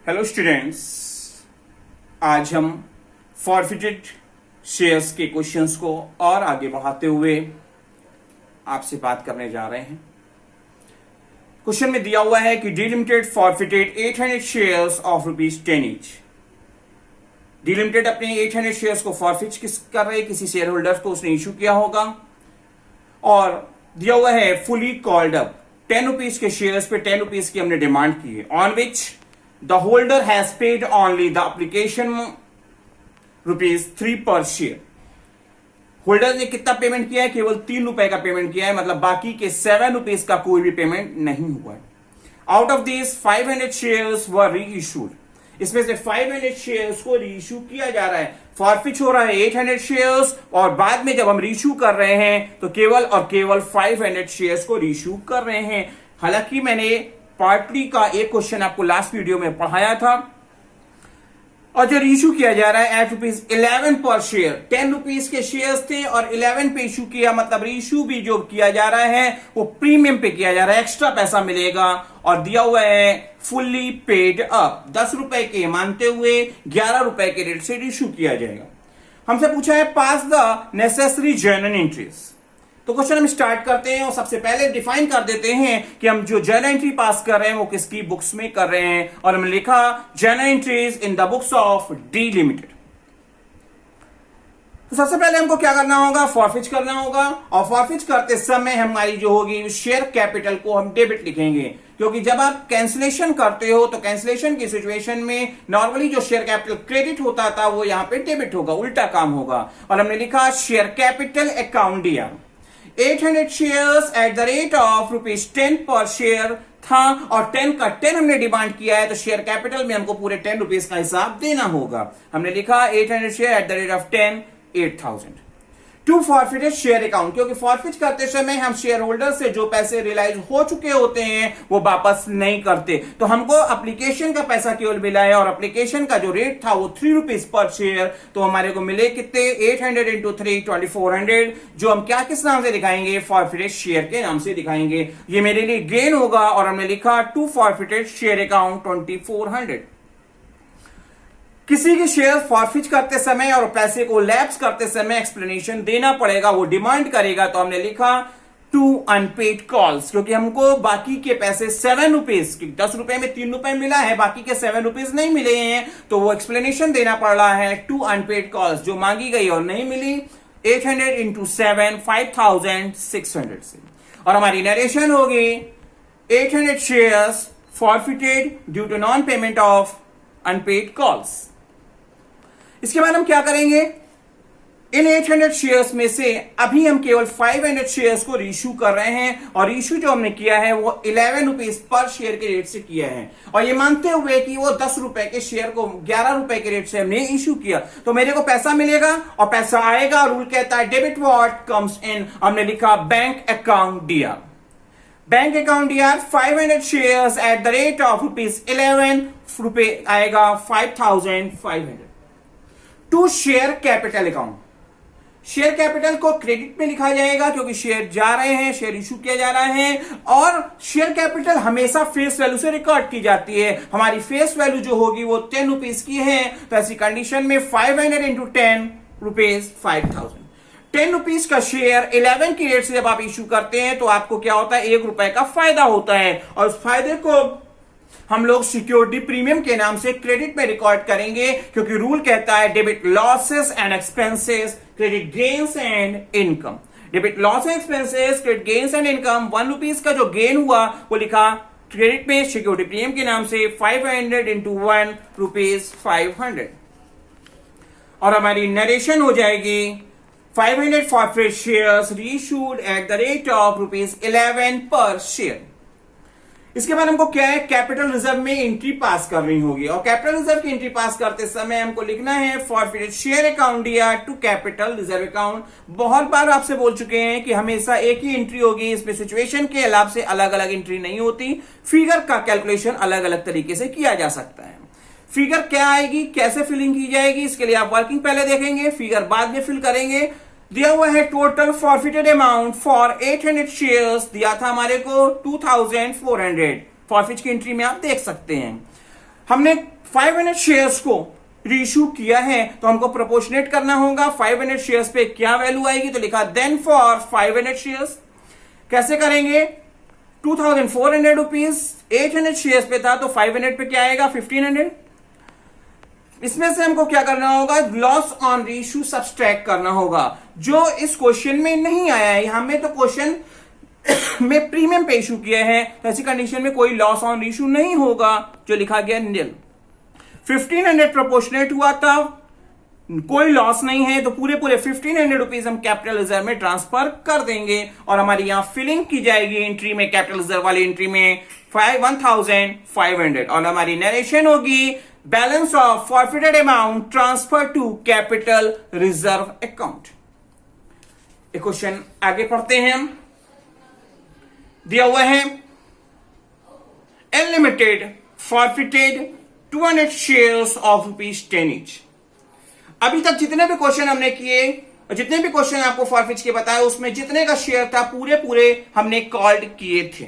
Hello students, आज हम forfeited shares के क्वेश्चंस को और आगे बढ़ाते हुए आपसे बात करने जा रहे हैं। क्वेश्चन में दिया हुआ है कि D limited forfeited 800 shares of ₹10 each. D limited अपने 800 शेयर्स को फॉरफिट कर रहे, किसी शेयर होल्डर को उसने इशू किया होगा और दिया हुआ है फुली कॉल्ड अप ₹10 के शेयर्स पे ₹10 की हमने डिमांड की है, on which the holder has paid only the application ₹3 per share। Holder ने कितना पेमेंट किया है? केवल ₹3 का पेमेंट किया है, मतलब बाकी के ₹7 का कोई भी पेमेंट नहीं हुआ है। आउट ऑफ दिस 500 शेयर्स वर री इशूड। इसमें से 500 शेयर्स को री इशू किया जा रहा है। फॉरफिट हो रहा है 800 शेयर्स और बाद में जब हम री इशू कर रहे हैं तो केवल और केवल 500 शेयर्स को री इशू कर रहे हैं। हालांकि मैंने पार्टली का एक क्वेश्चन आपको लास्ट वीडियो में पढ़ाया था और जो इशू किया जा रहा है एट ₹11 पर शेयर, ₹10 के शेयर्स थे और 11 पे इशू किया, मतलब इशू भी जो किया जा रहा है वो प्रीमियम पे किया जा रहा है, एक्स्ट्रा पैसा मिलेगा और दिया हुआ है फुल्ली पेड अप। ₹10 के मानते हुए ₹11 के रेट से इशू किया जाएगा। हमसे पूछा है पास द नेसेसरी जर्नल एंट्रीज। तो क्वेश्चन हम स्टार्ट करते हैं और सबसे पहले डिफाइन कर देते हैं कि हम जो जर्नल एंट्री पास कर रहे हैं वो किसकी बुक्स में कर रहे हैं, और हमने लिखा journal entries in the books of D limited. तो सबसे पहले हमको क्या करना होगा? फॉरफिट करना होगा और फॉरफिट करते समय हमारी जो होगी शेयर कैपिटल को हम डेबिट लिखेंगे, क्योंकि जब आप कैंसिलेशन करते हो तो कैंसिलेशन की सिचुएशन में नॉर्मली जो शेयर कैपिटल क्रेडिट होता था वो यहां पे डेबिट होगा, उल्टा काम होगा। और हमने लिखा शेयर कैपिटल अकाउंट दिया 800 shares at the rate of ₹10 पर शेयर था और 10 का 10 हमने डिमांड किया है, तो शेयर कैपिटल में हमको पूरे ₹10 का हिसाब देना होगा। हमने लिखा 800 share at the rate of 10 8,000 to forfeited share account, क्योंकि फॉरफिट करते समय हम शेयर होल्डर से जो पैसे रियलाइज हो चुके होते हैं वो वापस नहीं करते, तो हमको एप्लीकेशन का पैसा केवल मिला है और एप्लीकेशन का जो रेट था वो ₹3 पर शेयर, तो हमारे को मिले कितने? 800 × 3 2400, जो हम क्या किस नाम से दिखाएंगे? फॉरफिटेड शेयर के नाम से दिखाएंगे। ये मेरे लिए गेन होगा और हमने लिखा टू फॉरफिटेड शेयर अकाउंट 2400। किसी के शेयर फॉरफिट करते समय और पैसे को लैप्स करते समय एक्सप्लेनेशन देना पड़ेगा, वो डिमांड करेगा, तो हमने लिखा टू अनपेड कॉल्स, क्योंकि हमको बाकी के पैसे ₹7, ₹10 में ₹3 मिला है, बाकी के ₹7 नहीं मिले हैं, तो वो एक्सप्लेनेशन देना पड़ रहा है टू अनपेड कॉल्स जो मांगी गई और नहीं मिली। 800 × 7 5600 से, और हमारी नरेशन होगी 800 shares forfeited due to non payment of unpaid calls. इसके बाद हम क्या करेंगे? इन 800 शेयर्स में से अभी हम केवल 500 शेयर्स को रीइश्यू कर रहे हैं और इश्यू जो हमने किया है वो ₹11 पर शेयर के रेट से किया है, और ये मानते हुए कि वो ₹10 के शेयर को ₹11 के रेट से हमने इश्यू किया, तो मेरे को पैसा मिलेगा और पैसा आएगा। रूल कहता है डेबिट व्हाट कम्स इन। हमने लिखा बैंक अकाउंट दिया, बैंक अकाउंट दिया 500 shares at the rate of ₹11 आएगा 5500 to share capital account. Share capital को क्रेडिट में लिखा जाएगा क्योंकि शेयर जा रहे हैं, शेयर इशू किया जा रहा है, और शेयर कैपिटल हमेशा फेस वैल्यू से रिकॉर्ड की जाती है। हमारी फेस वैल्यू जो होगी वो ₹10 की है, तो ऐसी कंडीशन में 500 × 10 ₹5000। ₹10 का शेयर 11 की रेट से जब आप इशू करते हैं तो आपको क्या होता है? ₹1 का फायदा होता है, और उस फायदे को हम लोग सिक्योरिटी प्रीमियम के नाम से क्रेडिट में रिकॉर्ड करेंगे, क्योंकि रूल कहता है debit losses and expenses, credit gains and income. Debit loss and expenses, credit gains and income. ₹1 का जो गेन हुआ वो लिखा क्रेडिट में सिक्योरिटी प्रीमियम के नाम से 500 × 1 ₹500, और हमारी नरेशन हो जाएगी 500 forfeit shares reissued eight the rate of ₹11 पर शेयर। इसके बाद हमको क्या है? कैपिटल रिजर्व में एंट्री पास करनी होगी, और कैपिटल रिजर्व की एंट्री पास करते समय हमको लिखना है फॉरफिटेड शेयर अकाउंट दिया टू कैपिटल रिजर्व अकाउंट। बहुत बार आपसे बोल चुके हैं कि हमेशा एक ही एंट्री होगी, इसमें सिचुएशन के हिसाब से अलग अलग एंट्री नहीं होती, फिगर का कैलकुलेशन अलग अलग तरीके से किया जा सकता है। फिगर क्या आएगी, कैसे फिलिंग की जाएगी, इसके लिए आप वर्किंग पहले देखेंगे, फिगर बाद में फिल करेंगे। दिया हुआ है total forfeited amount for 800 shares, दिया था हमारे को 2400। फॉरफिट की एंट्री में आप देख सकते हैं। हमने 500 शेयर्स को रीइश्यू किया है तो हमको प्रोपोर्शनेट करना होगा। 500 शेयर्स पे क्या वैल्यू आएगी, तो लिखा देन फॉर 500 शेयर्स। कैसे करेंगे, 2400 रुपीज 800 शेयर्स पे था तो 500 पे क्या आएगा 1500। इसमें से हमको क्या करना होगा, लॉस ऑन रीइश्यू सब्सट्रैक्ट करना होगा, जो इस क्वेश्चन में नहीं आया है। यहां में तो क्वेश्चन में प्रीमियम पे इशू किया है, तो ऐसी कंडीशन में कोई लॉस ऑन रीइश्यू नहीं होगा, जो लिखा गया निल। 1500 प्रोपोर्शनेट हुआ था, कोई लॉस नहीं है, तो पूरे 1500 रुपीज हम कैपिटल रिजर्व में ट्रांसफर कर देंगे और हमारी यहां फिलिंग की जाएगी एंट्री में, कैपिटल रिजर्व वाली एंट्री में 1500 और हमारी नरेशन होगी balance of forfeited amount transfer to capital reserve account. एक क्वेश्चन आगे पढ़ते हैं हम। दिया हुआ है L limited forfeited 200 shares of ₹10 each. अभी तक जितने भी क्वेश्चन हमने किए और जितने भी क्वेश्चन आपको फॉरफिट के बताए, उसमें जितने का शेयर था पूरे हमने कॉल्ड किए थे।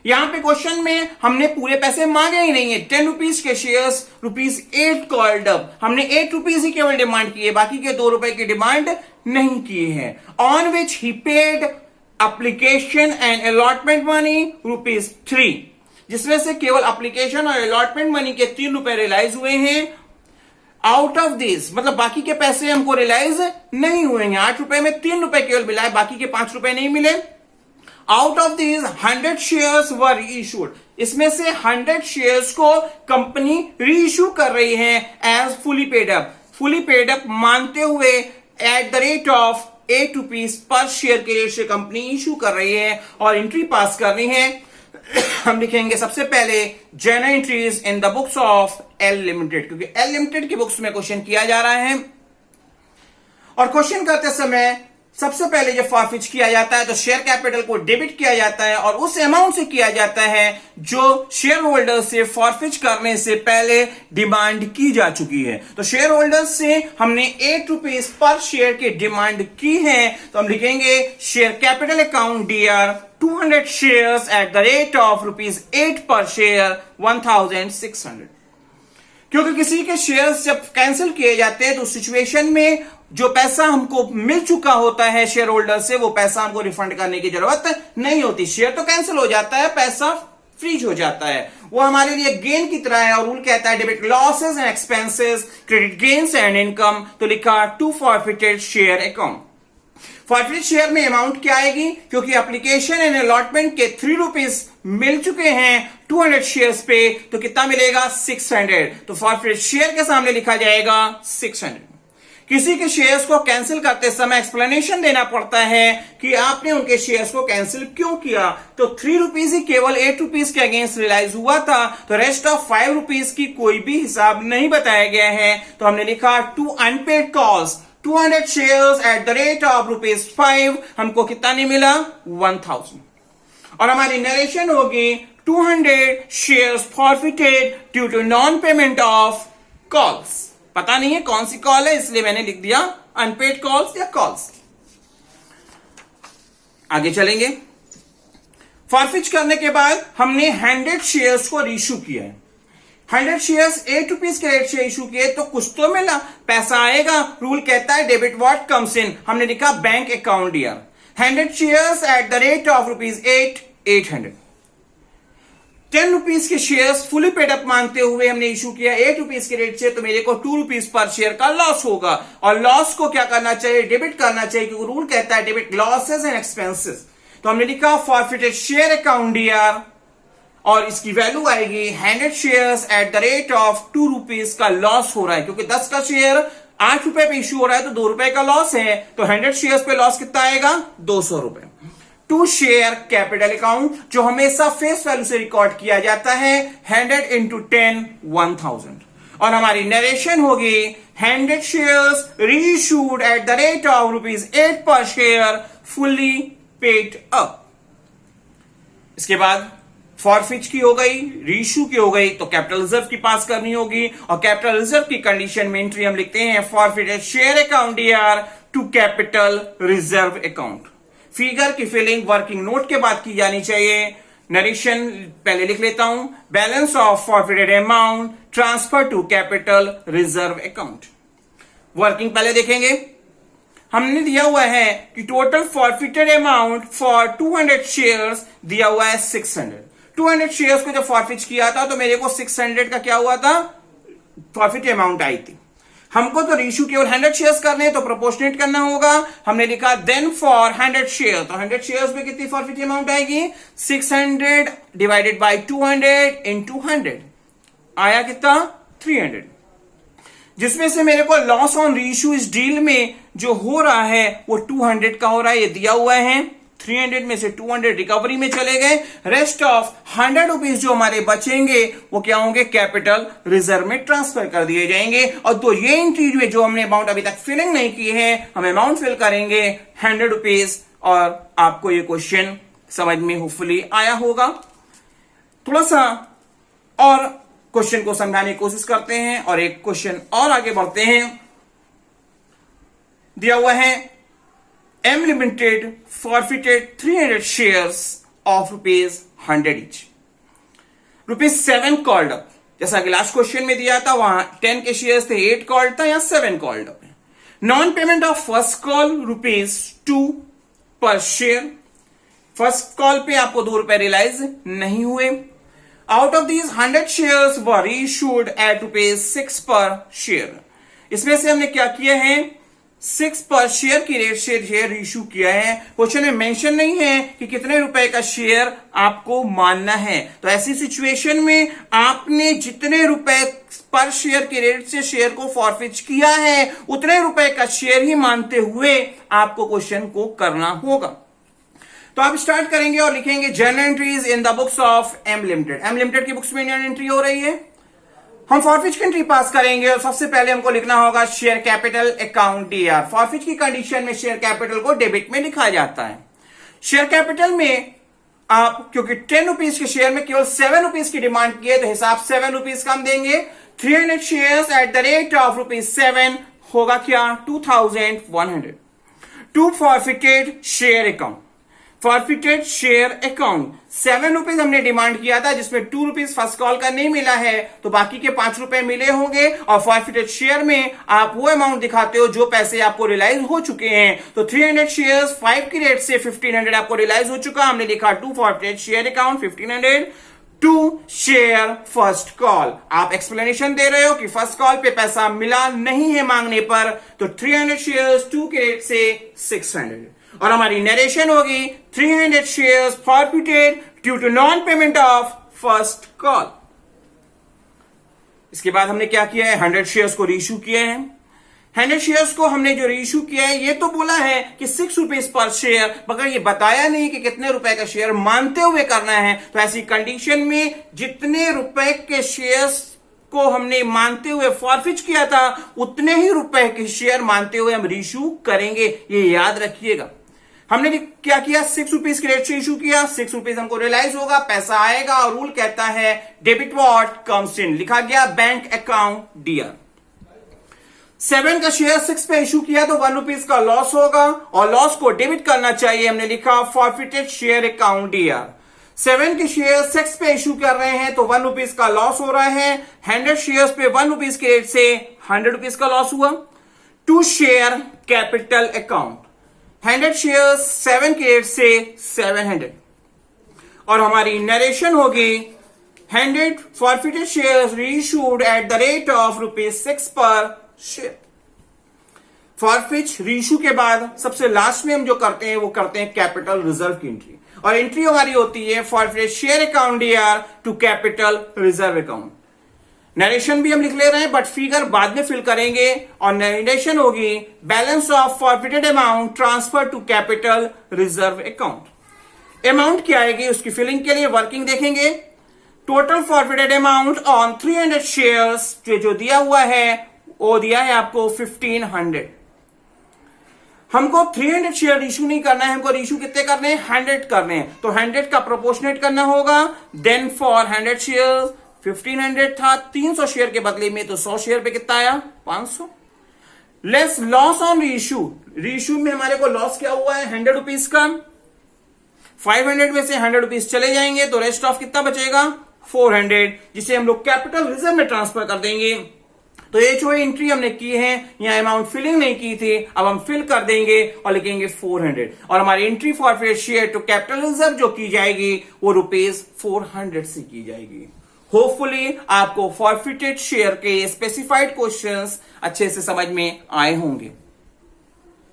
यहां पे क्वेश्चन में हमने पूरे पैसे मांगे ही नहीं है। 10 रुपीज के शेयर्स ₹8 कॉल्ड अप, हमने 8 रुपीज ही केवल डिमांड किए, बाकी के 2 रुपए की डिमांड नहीं किए हैं। On which he paid application and allotment money ₹3, जिसमें से केवल एप्लीकेशन और अलॉटमेंट मनी के 3 रुपए रियलाइज हुए हैं। आउट ऑफ दिस मतलब बाकी के पैसे हमको रियलाइज नहीं हुए हैं। 8 रुपए में 3 रुपए केवल मिला है, बाकी के 5 रुपए नहीं मिले। Out of this 100 shares were reissued, इसमें से 100 शेयर्स को कंपनी रीइश्यू कर रही है as fully paid up, fully paid up मानते हुए at the rate of 8 rupees पर शेयर के रेट से कंपनी इश्यू कर रही है और एंट्री पास करनी है। हम लिखेंगे सबसे पहले journal entries in the books of L limited, क्योंकि एल लिमिटेड की बुक्स में क्वेश्चन किया जा रहा है और क्वेश्चन करते समय सबसे पहले जब फॉरफिच किया जाता है तो शेयर कैपिटल को डेबिट किया जाता है और उस अमाउंट से किया जाता है जो शेयर होल्डर से फॉरफिच करने से पहले डिमांड की जा चुकी है। तो शेयर होल्डर से हमने 8 रुपीज पर शेयर की डिमांड की है, तो हम लिखेंगे share capital account dear 200 shares at the rate of ₹8 per share 1600। क्योंकि किसी के शेयर्स जब कैंसिल किए जाते हैं तो उस सिचुएशन में जो पैसा हमको मिल चुका होता है शेयर होल्डर से, वो पैसा हमको रिफंड करने की जरूरत नहीं होती। शेयर तो कैंसिल हो जाता है, पैसा फ्रीज हो जाता है, वो हमारे लिए गेन की तरह है। और रूल कहता है debit losses and expenses, credit gains and income, तो लिखा to forfeited share account. Forfeited share में अमाउंट क्या आएगी, क्योंकि एप्लीकेशन एंड अलॉटमेंट के 3 रुपीज मिल चुके हैं 200 शेयर्स पे, तो कितना मिलेगा 600, तो फॉरफिटेड शेयर के सामने लिखा जाएगा 600। किसी के शेयर्स को कैंसिल करते समय एक्सप्लेनेशन देना पड़ता है कि आपने उनके शेयर्स को कैंसिल क्यों किया, तो 3 रुपीज ही केवल 8 रुपीज के अगेंस्ट रियलाइज हुआ था, तो रेस्ट ऑफ 5 रुपीज की कोई भी हिसाब नहीं बताया गया है। तो हमने लिखा to unpaid calls 200 shares at the rate of ₹5, हमको कितना नहीं मिला 1000। और हमारी नरेशन होगी 200 shares forfeited due to non payment of calls. पता नहीं है कौन सी कॉल है, इसलिए मैंने लिख दिया अनपेड कॉल्स या कॉल्स। आगे चलेंगे। फॉरफिच करने के बाद हमने 100 शेयर्स को रीइश्यू किया है। 100 शेयर्स 8 रुपीज के रेट से इशू किए, तो कुछ तो मिला, पैसा आएगा। रूल कहता है डेबिट व्हाट कम्स इन, हमने लिखा bank account dear 100 shares at the rate of ₹8, 800। 10 rupees के शेयर्स फुली पेड अप मानते हुए हमने इशू किया 8 रुपीज के रेट से, तो मेरे को 2 रुपीज पर शेयर का लॉस होगा। और लॉस को क्या करना चाहिए, डेबिट करना चाहिए, क्योंकि रूल कहता है डेबिट लॉसेस एंड एक्सपेंसेस। तो हमने लिखा फॉरफिटेड शेयर अकाउंट डियर और इसकी वैल्यू आएगी 100 shares at the rate of 2 rupees का लॉस हो रहा है, क्योंकि 10 का शेयर 8 रुपए पे इशू हो रहा है, तो 2 रुपए का लॉस है, तो 100 शेयर्स पे लॉस कितना आएगा 200 रुपए। टू शेयर कैपिटल अकाउंट जो हमेशा फेस वैल्यू से रिकॉर्ड किया जाता है 100 into 10 1000। और हमारी नरेशन होगी 100 shares reissued eight the rate of ₹8 per share fully paid up. इसके बाद फॉरफिच की हो गई, रीइश्यू की हो गई, तो कैपिटल रिजर्व की पास करनी होगी। और कैपिटल रिजर्व की कंडीशन में एंट्री हम लिखते हैं forfeited share account dear to capital reserve account. Figure की फिलिंग वर्किंग नोट के बाद की जानी चाहिए। नरेशन पहले लिख लेता हूं, balance of forfeited amount transfer to capital reserve account. Working पहले देखेंगे। हमने दिया हुआ है कि total forfeited amount for 200 shares दिया हुआ है 600। 200 शेयर्स को जब फॉरफिट किया था तो मेरे को 600 का क्या हुआ था, फॉरफिट अमाउंट आई थी। हमको तो रीशू केवल 100 शेयर्स करने हैं तो प्रोपोर्शनेट करना होगा। हमने लिखा देन फॉर 100 शेयर, तो 100 शेयर्स में कितनी फॉरफिट अमाउंट आएगी, 600 डिवाइडेड बाय 200 इनटू 100 आया कितना, 300। जिसमें से मेरे को लॉस ऑन रीइश्यू इस डील में जो हो रहा है वो 200 का हो रहा है, ये दिया हुआ है। 300 में से 200 रिकवरी में चले गए, रेस्ट ऑफ 100 रुपीज जो हमारे बचेंगे वो क्या होंगे, कैपिटल रिजर्व में ट्रांसफर कर दिए जाएंगे। और तो ये एंट्री में जो हमने अमाउंट अभी तक फिलिंग नहीं की है, हम अमाउंट फिल करेंगे 100 रुपीज। और आपको ये क्वेश्चन समझ में होपफुली आया होगा। थोड़ा सा और क्वेश्चन को समझाने की कोशिश करते हैं और एक क्वेश्चन और आगे बढ़ते हैं। दिया हुआ है M limited forfeited 300 shares of ₹100 each, ₹7 called up. जैसा कि लास्ट क्वेश्चन में दिया था वहां 10 के शेयर्स थे, 8 कॉल्ड था, या 7 कॉल्ड अप है। Non payment of first call ₹2 पर शेयर। फर्स्ट कॉल पे आपको ₹2 रियलाइज नहीं हुए। Out of these 100 shares were issued at ₹6 पर शेयर। इसमें से हमने क्या किया है, 6 पर शेयर की रेट से शेयर इशू किया है। क्वेश्चन में मेंशन नहीं है कि कितने रुपए का शेयर आपको मानना है। तो ऐसी सिचुएशन में आपने जितने रुपए पर शेयर की रेट से शेयर को फॉरफिट किया है उतने रुपए का शेयर ही मानते हुए आपको क्वेश्चन को करना होगा। तो आप स्टार्ट करेंगे और लिखेंगे journal entries in the books of M limited. M limited की बुक्स में जर्नल एंट्री हो रही है। हम फॉरफिट की एंट्री पास करेंगे और सबसे पहले हमको लिखना होगा share capital account DR. Forfeit की कंडीशन में शेयर कैपिटल को डेबिट में लिखा जाता है। शेयर कैपिटल में आप क्योंकि 10 रुपीज के शेयर में केवल 7 रुपीज की डिमांड की है तो हिसाब 7 रुपीज का हम देंगे। 300 shares at the rate of ₹7 होगा क्या, 2100। To forfeited share account, forfeited share account 7 rupees हमने डिमांड किया था, जिसमें 2 रुपीज फर्स्ट कॉल का नहीं मिला है तो बाकी के 5 रुपए मिले होंगे। और फॉरफिटेड शेयर में आप वो अमाउंट दिखाते हो जो पैसे आपको रियलाइज हो चुके हैं। तो 300 शेयर्स 5 की रेट से 1500 आपको रियलाइज हो चुका। हमने लिखा to forfeited share account 1500 to share first call. आप एक्सप्लेनेशन दे रहे हो कि फर्स्ट कॉल पे पैसा मिला नहीं है मांगने पर, तो 300 शेयर्स 2 की रेट से 600। और हमारी नरेशन होगी 300 shares forfeited due to non payment of first call. इसके बाद हमने क्या किया है, 100 शेयर्स को रीइश्यू किए हैं। 100 शेयर्स को हमने जो रीइश्यू किया है ये तो बोला है कि 6 रुपीज पर शेयर, मगर ये बताया नहीं कि कितने रुपए का शेयर मानते हुए करना है। तो ऐसी कंडीशन में जितने रुपए के शेयर्स को हमने मानते हुए फॉरफिट किया था उतने ही रुपए के शेयर मानते हुए हम रीइश्यू करेंगे, ये याद रखिएगा। हमने क्या किया, 6 रुपीज की रेट से इशू किया, 6 रुपीज हमको रियलाइज होगा, पैसा आएगा और रूल कहता है डेबिट व्हाट कम्स इन, लिखा गया बैंक अकाउंट डीआर। 7 का शेयर 6 पे इशू किया तो 1 रुपीज का लॉस होगा और लॉस को डेबिट करना चाहिए। हमने लिखा फॉरफिटेड शेयर अकाउंट डीआर। 7 के शेयर 6 पे इशू कर रहे हैं तो 1 रुपीज का लॉस हो रहा है। 100 शेयर्स पे 1 रुपीज की रेट से 100 रुपीज का लॉस हुआ। To share capital account, 100 shares 7 की रेट से 700। और हमारी नरेशन होगी 100 forfeited shares reissued eight the rate of ₹6 पर शेयर। फॉरफिट रीइश्यू के बाद सबसे लास्ट में हम जो करते हैं वो करते हैं कैपिटल रिजर्व की एंट्री। और एंट्री हमारी होती है forfeited share account DR to capital reserve account. Narration भी हम लिख ले रहे हैं बट फिगर बाद में फिल करेंगे। और नरेशन होगी balance of forfeited amount transfer to capital reserve account. Amount क्या आएगी उसकी फिलिंग के लिए वर्किंग देखेंगे। Total forfeited amount on 300 shares जो दिया हुआ है वो दिया है आपको 1500। हमको 300 शेयर इशू नहीं करना है, हमको इशू कितने करने हैं, 100 करने हैं। तो 100 का प्रोपोर्शनेट करना होगा। देन फॉर 100 शेयर 1500 था, 300 शेयर के बदले में तो 100 शेयर पे कितना आया, 500। Less loss on reissue, reissue में हमारे को लॉस क्या हुआ है, 100 रुपीज का। 500 में से 100 रुपीज चले जाएंगे तो रेस्ट ऑफ कितना बचेगा 400, जिसे हम लोग कैपिटल रिजर्व में ट्रांसफर कर देंगे। तो ये जो एंट्री हमने की है, यहाँ अमाउंट फिलिंग नहीं की थी, अब हम फिल कर देंगे और लिखेंगे 400, और हमारी entry forfeit share to capital reserve जो की जाएगी वो ₹400 से की जाएगी। होपफुली आपको फॉरफिटेड शेयर के स्पेसिफाइड क्वेश्चंस अच्छे से समझ में आए होंगे।